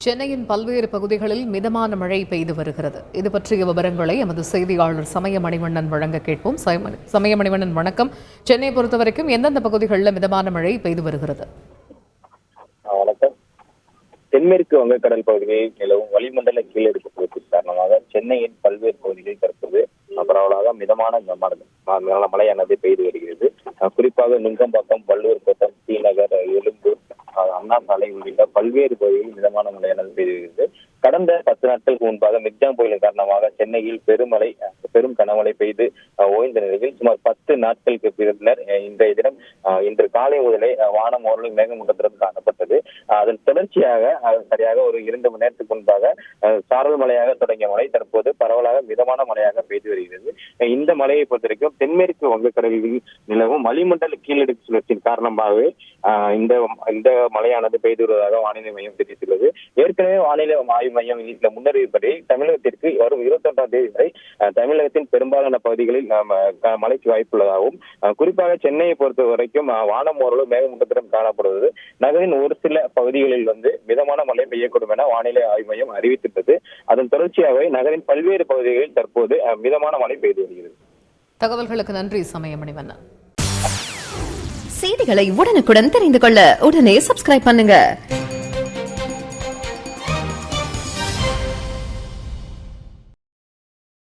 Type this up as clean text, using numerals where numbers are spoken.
சென்னையின் பல்வேறு பகுதிகளில் மிதமான மழை பெய்து வருகிறது. இது பற்றிய விவரங்களை எமது செய்தியாளர் சமயமணிவண்ணன் வழங்க கேட்போம். சமயமணிவண்ணன், வணக்கம். சென்னையை பொறுத்தவரைக்கும் எந்தெந்த பகுதிகளில் மிதமான மழை பெய்து வருகிறது? வணக்கம். தென்மேற்கு வங்கக்கடல் பகுதிகளில் நிலவும் வளிமண்டல கீழடுக்கு சுழற்சி காரணமாக சென்னையின் பல்வேறு பகுதிகளில் தற்போது பரவலாக மிதமான மழையானது பெய்து வருகிறது. குறிப்பாக நுங்கம்பாக்கம், வள்ளுவர் கோட்டம், ஸ்ரீநகர், எழும்பூர், அண்ணா சாலை உள்ளிட்ட பல்வேறு பகுதிகளில் மிதமான மழையானது பெய்து வருகிறது. கடந்த 10 நாட்களுக்கு முன்பாக மிக்ஜாம் புயலின் காரணமாக சென்னையில் பெரும் கனமழை பெய்து ஓய்ந்த நிலையில் சுமார் 10 நாட்களுக்கு பின்னர் இன்றைய தினம் இன்று காலை முதலே வானம் ஓரளவு மேகமூட்டத்துடன் காணப்பட்டது. அதன் தொடர்ச்சியாக சரியாக ஒரு 2 மணி நேரத்துக்கு முன்பாக சாரல் மழையாக தொடங்கிய மழை தற்போது பரவலாக மிதமான மழையாக பெய்து வருகிறது. இந்த மழையை பொறுத்தவரைக்கும் தென்மேற்கு வங்கக்கடலில் நிலவும் வளிமண்டல கீழடுக்கு சுழற்சியின் காரணமாகவே இந்த மழையானது பெய்து வருவதாக வானிலை மையம் தெரிவித்துள்ளது. ஏற்கனவே வானிலை ஆய்வு மையம் இந்த முன்னறிவிப்படி தமிழகத்திற்கு வரும் 21ஆம் தேதி வரை தமிழகத்தின் பெரும்பாலான பகுதிகளில் மழைக்கு வாய்ப்புள்ளதாகவும், குறிப்பாக சென்னையை பொறுத்த வரைக்கும் வானம் ஓரளவு மேகமூட்டத்துடன் காணப்படுவது, நகரின் ஒரு சில பகுதிகளில் மிதமான மழை பெய்யக்கூடும் என வானிலை ஆய்வு மையம் அறிவித்துள்ளது. அதன் தொடர்ச்சியாகவே நகரின் பல்வேறு பகுதிகளில் தற்போது மிதமான மழை பெய்து வருகிறது. தகவல்களுக்கு நன்றி சமயமணிவண்ணன். செய்திகளை உடனுக்குடன் தெரிந்து கொள்ள உடனே சப்ஸ்கிரைப் பண்ணுங்க.